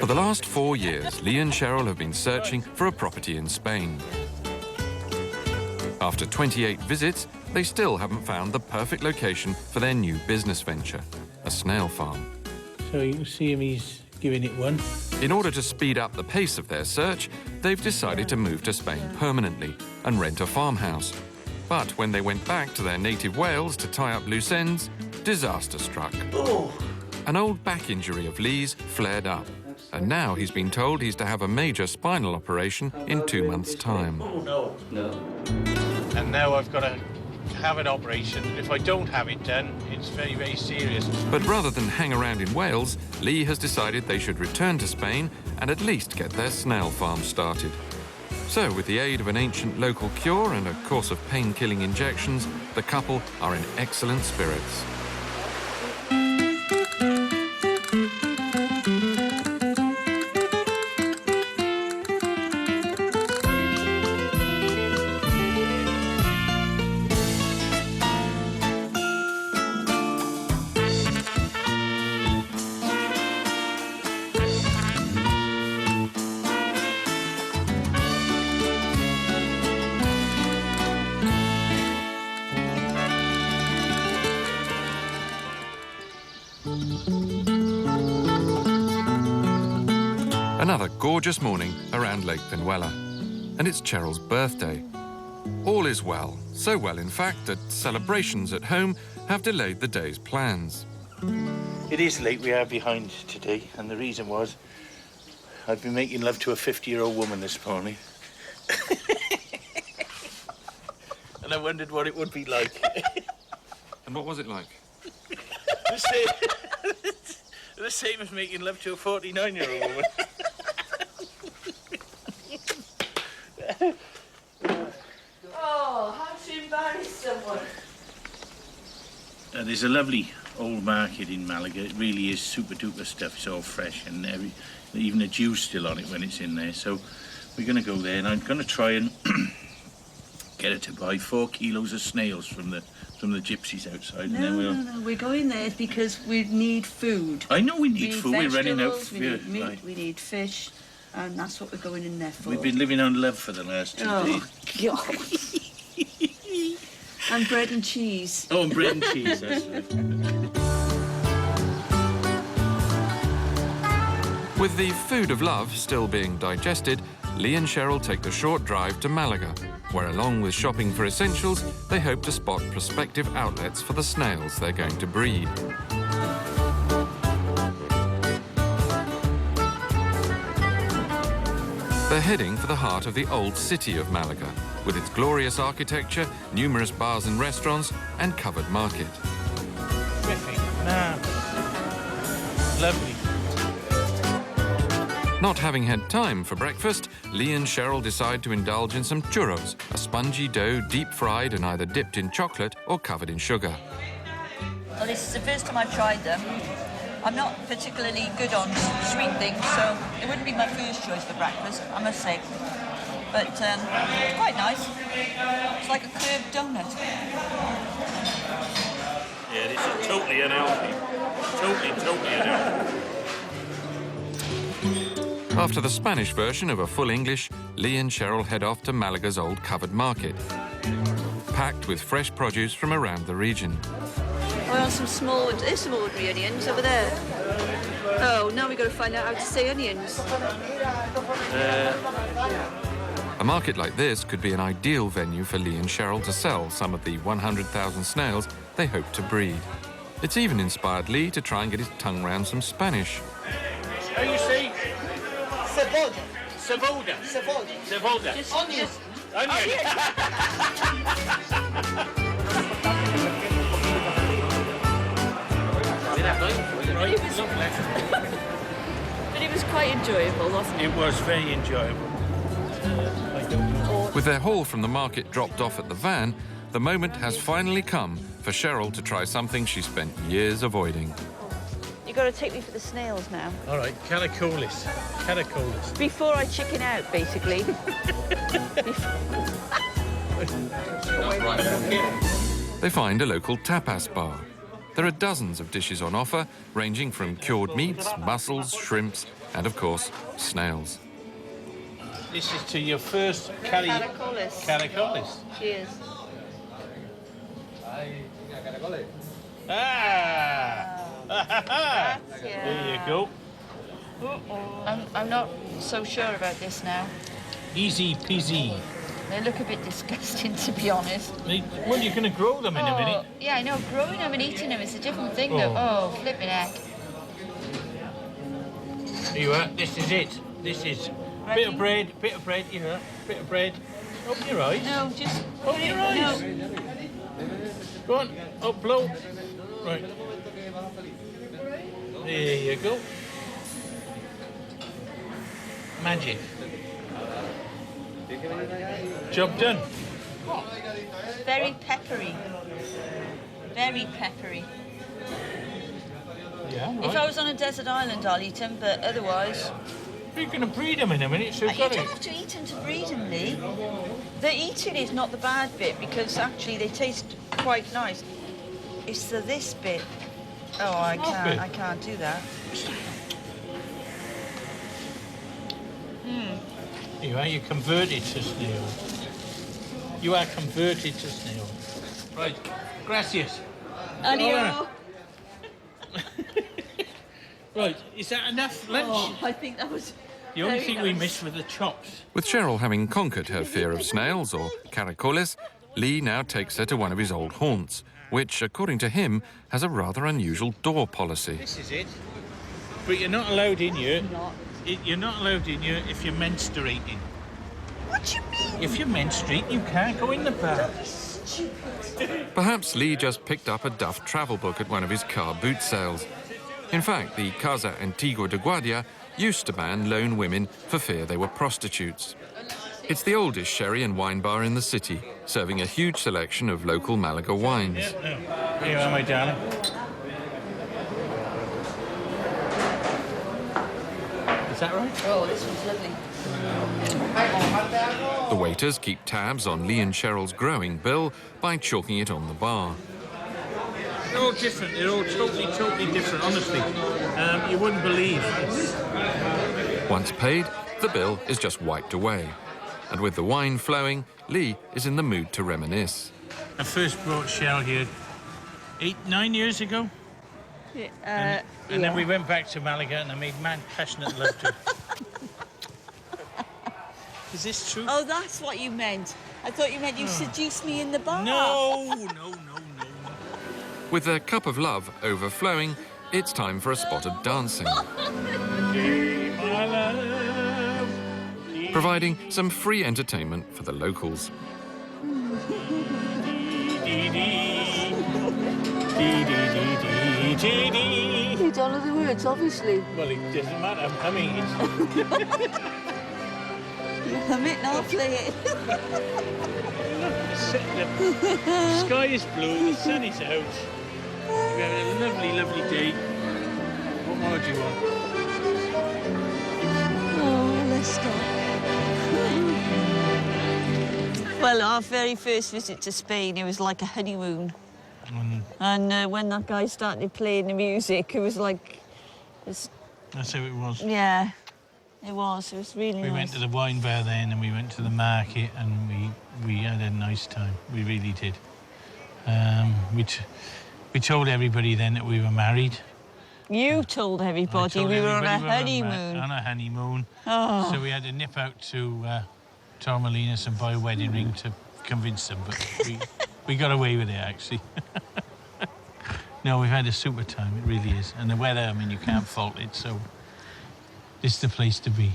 For the last 4 years, Lee and Cheryl have been searching for a property in Spain. After 28 visits, they still haven't found the perfect location for their new business venture, a snail farm. So you can see him, he's giving it one. In order to speed up the pace of their search, they've decided to move to Spain permanently and rent a farmhouse. But when they went back to their native Wales to tie up loose ends, disaster struck. Oh. An old back injury of Lee's flared up, and now he's been told he's to have a major spinal operation in 2 months' time. Oh, no. No. And now I've got to have an operation. If I don't have it done, it's very, very serious. But rather than hang around in Wales, Lee has decided they should return to Spain and at least get their snail farm started. So, with the aid of an ancient local cure and a course of pain-killing injections, the couple are in excellent spirits. Another gorgeous morning around Lake Vinuela. And it's Cheryl's birthday. All is well. So well, in fact, that celebrations at home have delayed the day's plans. It is late, we are behind today, and the reason was I've been making love to a 50-year-old woman this morning. And I wondered what it would be like. And what was it like? The same as making love to a 49-year-old woman. Oh, how to embarrass someone. There's a lovely old market in Malaga. It really is super-duper stuff. It's all fresh, and even the dew's still on it when it's in there. So we're going to go there, and I'm going to try and get her to buy 4 kilos of snails from the gypsies outside. No, we're going there because we need food. I know we need food. We're running out. We need meat, we need fish, and that's what we're going in there for. We've been living on love for the last 2 days. God. And bread and cheese. Oh, and bread and cheese, that's right. With the food of love still being digested, Lee and Cheryl take the short drive to Malaga, where along with shopping for essentials, they hope to spot prospective outlets for the snails they're going to breed. They're heading for the heart of the old city of Malaga, with its glorious architecture, numerous bars and restaurants, and covered market. Terrific. Nah. Lovely. Not having had time for breakfast, Lee and Cheryl decide to indulge in some churros, a spongy dough deep-fried and either dipped in chocolate or covered in sugar. Well, this is the first time I've tried them. I'm not particularly good on sweet things, so it wouldn't be my first choice for breakfast, I must say. But it's quite nice. It's like a curved donut. Yeah, this is totally unhealthy. Totally unhealthy. After the Spanish version of a full English, Lee and Cheryl head off to Malaga's old covered market, packed with fresh produce from around the region. I want some small, there's some ordinary onions over there. Oh, now we've got to find out how to say onions. A market like this could be an ideal venue for Lee and Cheryl to sell some of the 100,000 snails they hope to breed. It's even inspired Lee to try and get his tongue round some Spanish. How you say? Cebolla. Cebolla. Cebolla. Cebolla. Just Onion. But it was quite enjoyable, wasn't it? It was very enjoyable. With their haul from the market dropped off at the van, the moment has finally come for Cheryl to try something she spent years avoiding. You've got to take me for the snails now. All right, caracolis. Caracolis. Before I chicken out, basically. They find a local tapas bar. There are dozens of dishes on offer, ranging from cured meats, mussels, shrimps, and, of course, snails. This is to your first Caracoles. caracoles. Cheers. Ah! There you go. I'm not so sure about this now. Easy peasy. They look a bit disgusting, to be honest. Well, you're going to grow them in a minute. Yeah, I know. Growing them and eating them is a different thing, though. Oh, flipping heck. Here you are. This is it. This is Ready? bit of bread. You hear? Bit of bread. Open your eyes. No, just... Open your eyes. No. Go on. Up, blow. Right. There you go. Magic. Job done. Very peppery. Very peppery. Yeah, right. If I was on a desert island, I'll eat them, but otherwise... You're going to breed them in a minute, so You you've got don't it. have to eat them to breed them, Lee. The eating is not the bad bit, because actually they taste quite nice. It's this bit. Oh, I can't do that. You are, you're converted to snail. You are converted to snail. Right, gracias. Adios. Right, is that enough lunch? Oh, I think that was The only very thing we nice. missed were the chops. With Cheryl having conquered her fear of snails, or caracoles, Lee now takes her to one of his old haunts, which, according to him, has a rather unusual door policy. This is it. But you're not allowed in here. Not. You're not allowed in here if you're menstruating. What do you mean? If you're menstruating, you can't go in the bar. Perhaps Lee just picked up a Duff travel book at one of his car boot sales. In fact, the Casa Antigua de Guardia used to ban lone women for fear they were prostitutes. It's the oldest sherry and wine bar in the city, serving a huge selection of local Malaga wines. Yeah, no. Here you are, my darling. Is that right? Oh, this one's lovely. The waiters keep tabs on Lee and Cheryl's growing bill by chalking it on the bar. They're all different. They're all totally different, honestly. You wouldn't believe. Once paid, the bill is just wiped away. And with the wine flowing, Lee is in the mood to reminisce. I first brought Cheryl here 9 years ago. And then we went back to Malaga and I made mad, passionate love to her. Is this true? Oh, that's what you meant. I thought you meant you seduced me in the bar. No. With their cup of love overflowing, it's time for a spot of dancing, My love. providing some free entertainment for the locals. You don't know the words, obviously. Well, it doesn't matter. I'm humming it. You hum it and I'll play it. The sky is blue, the sun is out. We're having a lovely, lovely day. What more do you want? Oh, let's stop. Well, our very first visit to Spain, it was like a honeymoon. And when that guy started playing the music, it was like... That's how it was. Yeah, it was. It was really We nice. went to the wine bar then, and we went to the market, and we had a nice time. We really did. We told everybody then that we were married. You told I everybody told we were on a everybody honeymoon. on a honeymoon. Oh. So we had to nip out to Torremolinos and buy a wedding ring to convince them, but we got away with it, actually. No, we've had a super time, it really is. And the weather, I mean, you can't fault it, so it's the place to be.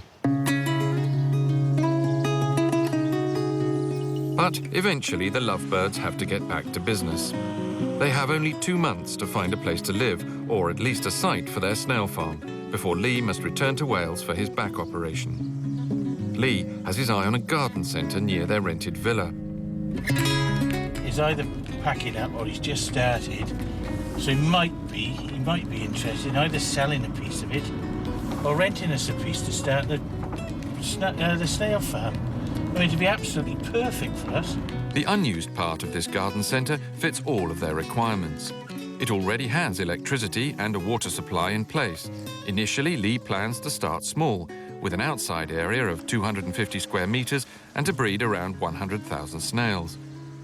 But eventually the lovebirds have to get back to business. They have only 2 months to find a place to live, or at least a site for their snail farm, before Lee must return to Wales for his back operation. Lee has his eye on a garden centre near their rented villa. He's either packing up or he's just started. So he might be interested in either selling a piece of it or renting us a piece to start the snail farm. I mean, it'd be absolutely perfect for us. The unused part of this garden centre fits all of their requirements. It already has electricity and a water supply in place. Initially, Lee plans to start small, with an outside area of 250 square meters and to breed around 100,000 snails.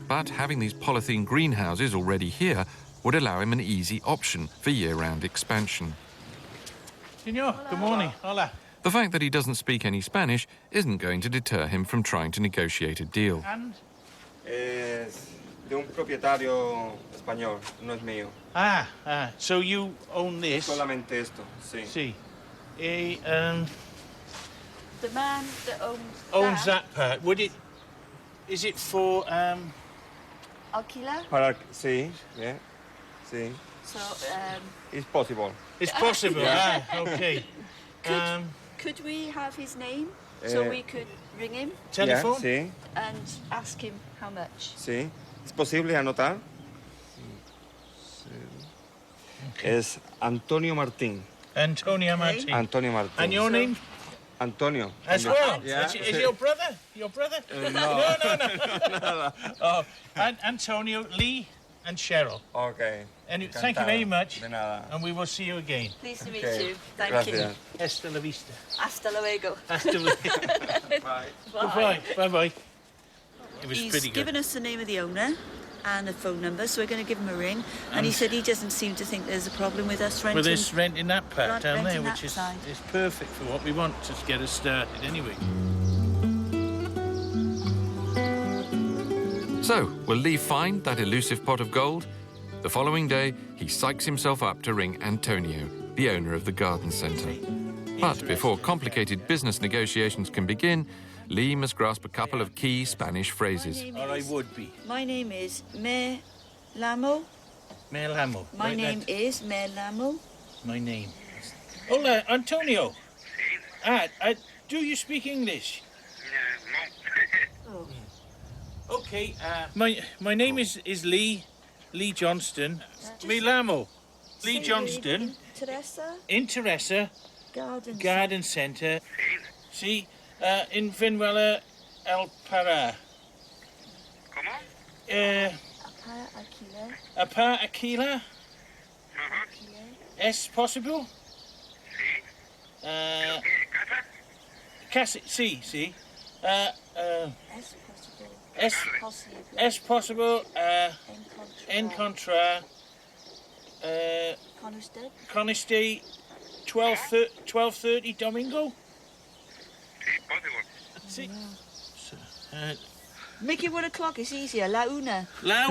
But having these polythene greenhouses already here would allow him an easy option for year-round expansion. Senor, good morning. Hola. The fact that he doesn't speak any Spanish isn't going to deter him from trying to negotiate a deal. And? Es de un propietario español, no es mío. So you own this? Solamente esto, sí. See. The man that Owns that part. Is it for, Alquila. Sí, yeah, sí. So, It's possible. It's possible. Okay. could we have his name so we could ring him Telephone? Yeah, sí, and ask him how much? sí. ¿Es posible anotar? Es Antonio Martín. Antonio Martin. Antonio Martín. And your name? Antonio. As well? Yeah. Is your brother? Your brother? No. No. Oh, and Antonio, Lee, and Cheryl. Okay. And thank you very much. De nada. And we will see you again. Pleased to meet Okay. you. Thank Gracias. you. Hasta la vista. Hasta luego. Hasta la Bye. Bye. Bye-bye. It was He's pretty good. given us the name of the owner and a phone number, so we're going to give him a ring. And he said he doesn't seem to think there's a problem with us renting. With this renting that part down there, renting which that is side. perfect for what we want to get us started anyway. So, will Lee find that elusive pot of gold? The following day, he psychs himself up to ring Antonio, the owner of the garden centre. But before complicated business negotiations can begin, Lee must grasp a couple of key Spanish phrases. Or I would be. My name is Me Lamo. Melamo. My Right, name that- is Me Lamo. My name. Hola, Antonio. Do you speak English? Oh. Okay. My name is Lee Johnston. Me Lamo. Lee Johnston. Teresa In Teresa Garden. Garden Centre. See, in Venezuela, El Pará. Alquila. Apa Aquila. Es possible? Casa. Sí. Es possible. Es Possible. es possible. En contra. contra. Con usted. Con este 12:30 domingo. Sí. Make it 1 o'clock. It's easier. La una. La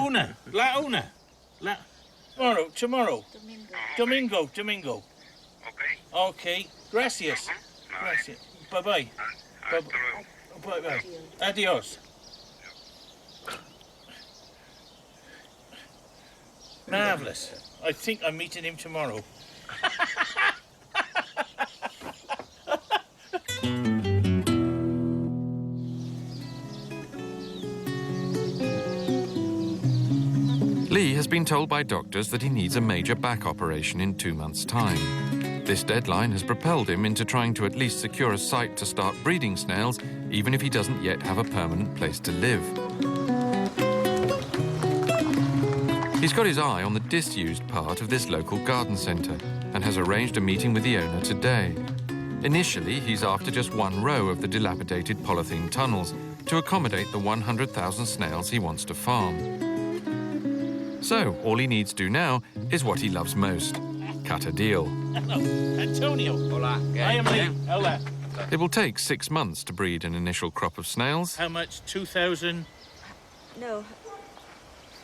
una. Tomorrow. Domingo. Okay. Gracias. Bye-bye. Bye-bye. Adios. Marvellous. I think I'm meeting him tomorrow. Lee has been told by doctors that he needs a major back operation in 2 months' time. This deadline has propelled him into trying to at least secure a site to start breeding snails, even if he doesn't yet have a permanent place to live. He's got his eye on the disused part of this local garden centre and has arranged a meeting with the owner today. Initially, he's after just one row of the dilapidated polythene tunnels to accommodate the 100,000 snails he wants to farm. So, all he needs to do now is what he loves most, cut a deal. Hello, Antonio. Hola. I am Lee. Hola. It will take 6 months to breed an initial crop of snails. How much? 2,000? No.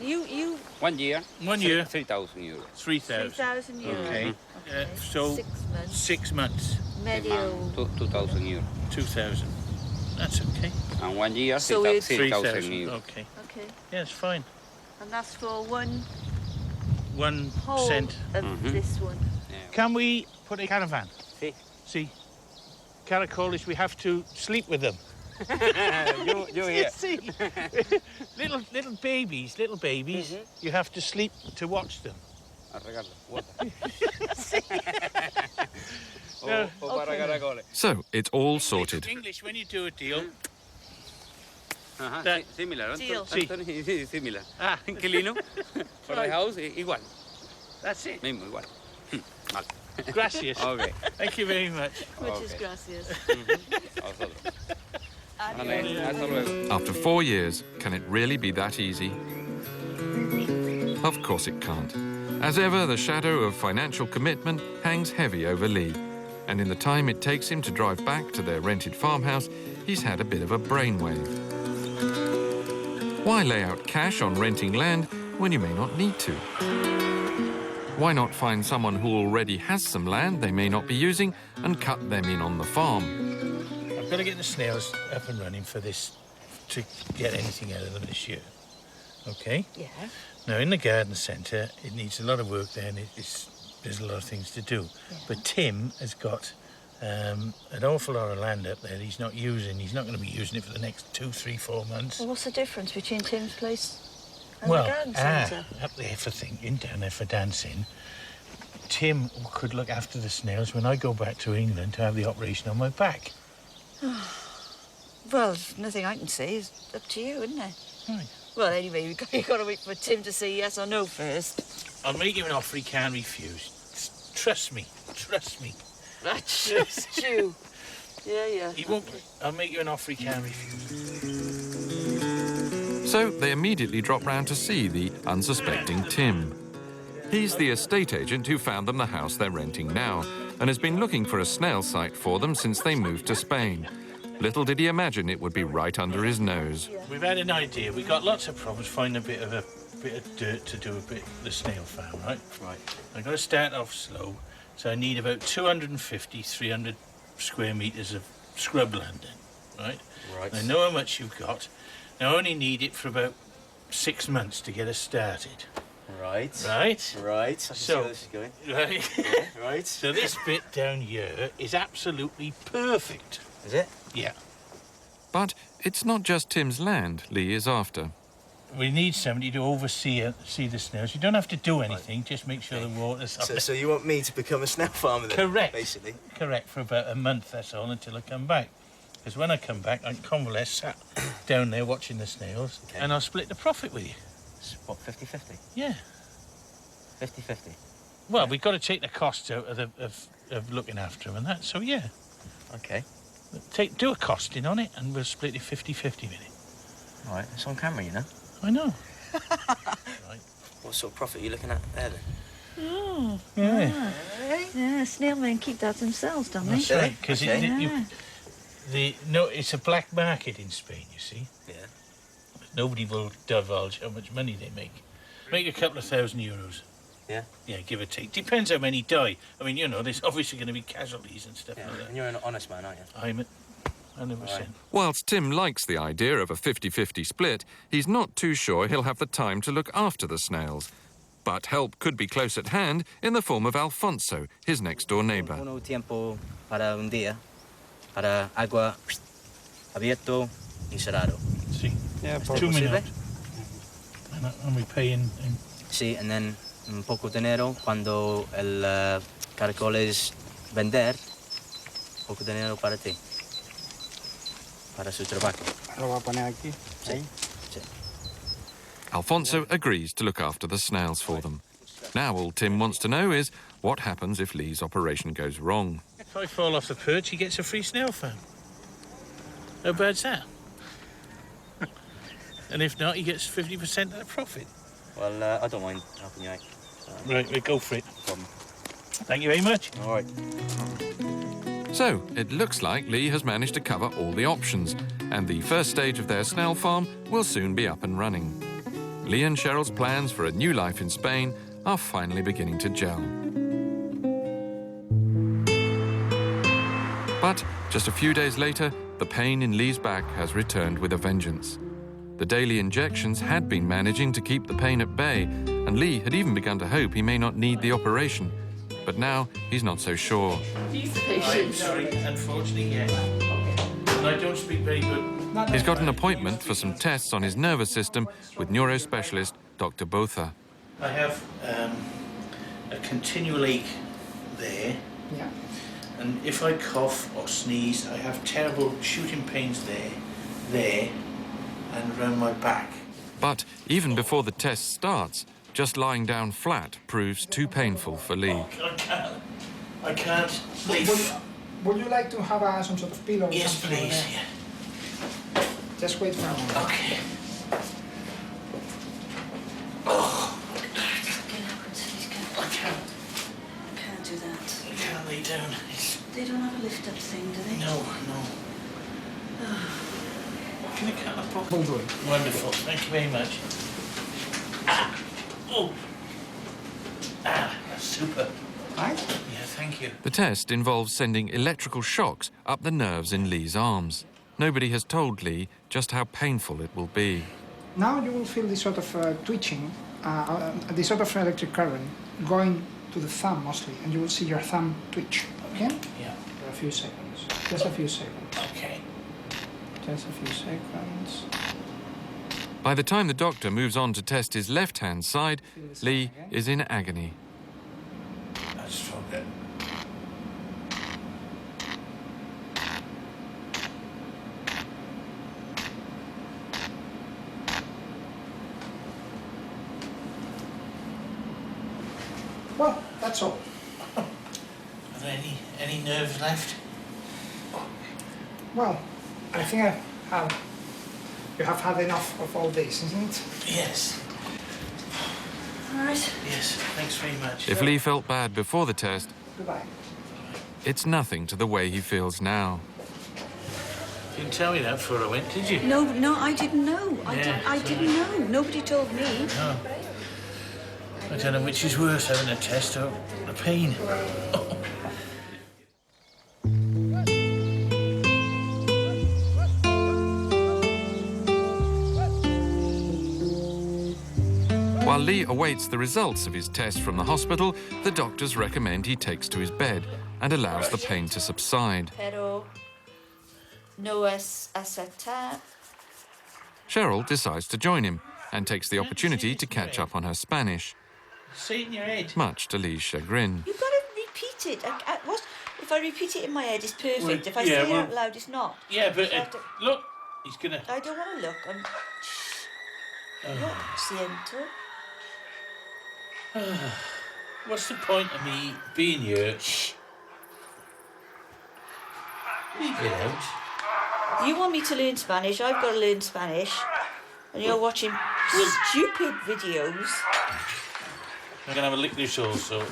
You 1 year. 1 year. 3,000 euros. 3,000. 3,000 euros. Okay. So 6 months. 6 months. Medio. 2,000 euros. 2,000. That's okay. And 1 year, So we- 3,000 3,000. euros. Okay. Okay. Yeah, it's fine. And that's for 1 1 whole cent. of this one. Can we put a caravan? Sí. See, caracoles, we have to sleep with them. you here. See, little babies, you have to sleep to watch them. Arreglarlo. Guarda. No. O para caracoles. So, it's all sorted. English, when you do a deal, Ajá, That- similar. Deal. Anthony, sí, similar. Ah. Inquilino, for the house, igual. That's it. Mismo, igual. Vale. Gracias. Ok. Thank you very much. Muchas gracias. A vosotros. Vale, hasta luego. After 4 years, can it really be that easy? Of course it can't. As ever, the shadow of financial commitment hangs heavy over Lee. And in the time it takes him to drive back to their rented farmhouse, he's had a bit of a brainwave. Why lay out cash on renting land when you may not need to? Why not find someone who already has some land they may not be using and cut them in on the farm? I've got to get the snails up and running for this to get anything out of them this year. Okay? Yeah. Now, in the garden centre, it needs a lot of work there and there's a lot of things to do. Yeah. But Tim has got an awful lot of land up there he's not using. He's not going to be using it for the next 2, 3, 4 months. Well, what's the difference between Tim's place and Well, the garden centre? up there for thinking, down there for dancing. Tim could look after the snails when I go back to England to have the operation on my back. Well, nothing I can say is up to you, isn't it? Right. Well, anyway, you've got to wait for Tim to say yes or no first. I'll make you an offer he can't refuse. Trust me. Trust me. I trust you. Yeah. He won't. I'll make you an offer he can't refuse. So they immediately drop round to see the unsuspecting Tim. He's the estate agent who found them the house they're renting now and has been looking for a snail site for them since they moved to Spain. Little did he imagine it would be right under his nose. We've had an idea. We've got lots of problems finding a bit of dirt to do a bit of the snail farm, right? Right. I've got to start off slow, so I need about 250, 300 square metres of scrub land then, right? Right. I know how much you've got. I only need it for about 6 months to get us started, Right. right? Right. I can see So- where this is going. Right. Right. So this bit down here is absolutely perfect. Is it? Yeah. But it's not just Tim's land Lee is after. We need somebody to oversee see the snails. You don't have to do anything, just make sure the water's So you want me to become a snail farmer then? Correct. Basically. correct for about a month, that's all, until I come back. Because when I come back, I can convalesce, sat down there watching the snails, Okay. and I'll split the profit with you. What, 50-50? Yeah. 50-50. Well, we've got to take the costs out of looking after them and that, so yeah. Okay. Do a costing on it, and we'll split it 50-50 with it. All right. It's on camera, you know. I know. What sort of profit are you looking at there then? Oh, Yeah. yeah, snail men keep that themselves, don't they? That's right, because Okay. it's a black market in Spain, you see. Yeah. Nobody will divulge how much money they make. Make a couple of €1,000. Yeah. Yeah, give or take. Depends how many die. I mean, you know, there's obviously going to be casualties and stuff Yeah. like And that. you're an honest man, aren't you? I'm at 100%. Whilst Tim likes the idea of a 50-50 split, he's not too sure he'll have the time to look after the snails. But help could be close at hand in the form of Alfonso, his next-door neighbour. Uno tiempo para un día, para agua abierto y cerrado. See? Yeah, 2 minutes. And we pay in Sí, and then un poco de dinero cuando el caracol es vender, poco de dinero para ti, para su trabajo. Lo voy a poner aquí. Sí. Sí. Alfonso agrees to look after the snails for them. Now all Tim wants to know is what happens if Lee's operation goes wrong. If I fall off the perch, he gets a free snail farm. How bad's that? And if not, he gets 50% of the profit. Well, I don't mind helping you out. Right, we go for it. Problem. Thank you very much. All right. So it looks like Lee has managed to cover all the options, and the first stage of their snail farm will soon be up and running. Lee and Cheryl's plans for a new life in Spain are finally beginning to gel. But just a few days later, the pain in Lee's back has returned with a vengeance. The daily injections had been managing to keep the pain at bay, and Lee had even begun to hope he may not need the operation. But now he's not so sure. I'm sorry, unfortunately, yeah. And I don't speak very good. He's got an appointment for some tests on his nervous system with neurospecialist Dr. Botha. I have a continual ache there. Yeah. And if I cough or sneeze, I have terrible shooting pains there, and around my back. But even before the test starts, Just lying down flat proves too painful for Lee. I can't. Would you like to have some sort of pillow? Or Yes, something please. like Yeah. that? Just wait for a moment. Okay. I Can't do that. can't lay down. They don't have a lift up thing, do they? No. Can I cut the pocket? We'll do it. Wonderful. Thank you very much. That's super. Right? Yeah, thank you. The test involves sending electrical shocks up the nerves in Lee's arms. Nobody has told Lee just how painful it will be. Now you will feel this sort of twitching, this sort of electric current going to the thumb mostly, and you will see your thumb twitch. Okay? Yeah. For a few seconds. Just a few seconds. Okay. Just a few seconds. By the time the doctor moves on to test his left-hand side, Lee is in agony. That's stronger. Well, that's all. Are there any nerves left? Well, I think you have had enough of all this, isn't it? Yes. All right. Yes. Thanks very much. If Lee felt bad before the test, Goodbye. it's nothing to the way he feels now. You didn't tell me that before I went, did you? No, I didn't know. Yeah, I didn't know. Nobody told me. No. I don't know which is worse, having a test or the pain. While Lee awaits the results of his test from the hospital, the doctors recommend he takes to his bed and allows the pain to subside. Pero no es aceptar. Cheryl decides to join him and takes the opportunity to catch up on her Spanish, Say it in your head. much to Lee's chagrin. You've got to repeat it. If I repeat it in my head, it's perfect. Well, If I yeah, say well- it out loud, it's not. Yeah, but So I have to- look, he's gonna. I don't want to look. Lo siento. What's the point of me being here? Leave it out. You want me to learn Spanish? I've got to learn Spanish. And you're watching stupid videos. I'm gonna have a lick this also.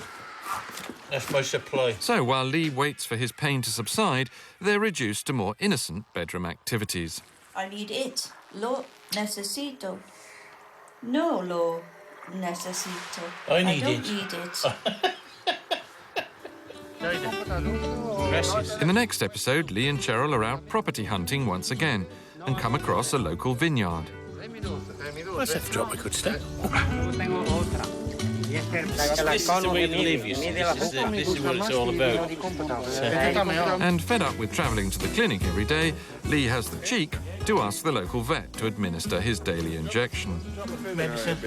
That's my supply. So while Lee waits for his pain to subside, they're reduced to more innocent bedroom activities. I need it. Lo necesito. No lo necesito. I need don't it. need it. Gracias. In the next episode, Lee and Cheryl are out property hunting once again and come across a local vineyard. Let's have to drop a good step. Tengo otra. Y es que el This is the way to live, you see. This is what it's all about. And fed up with travelling to the clinic every day, Lee has the cheek to ask the local vet to administer his daily injection. Medicine.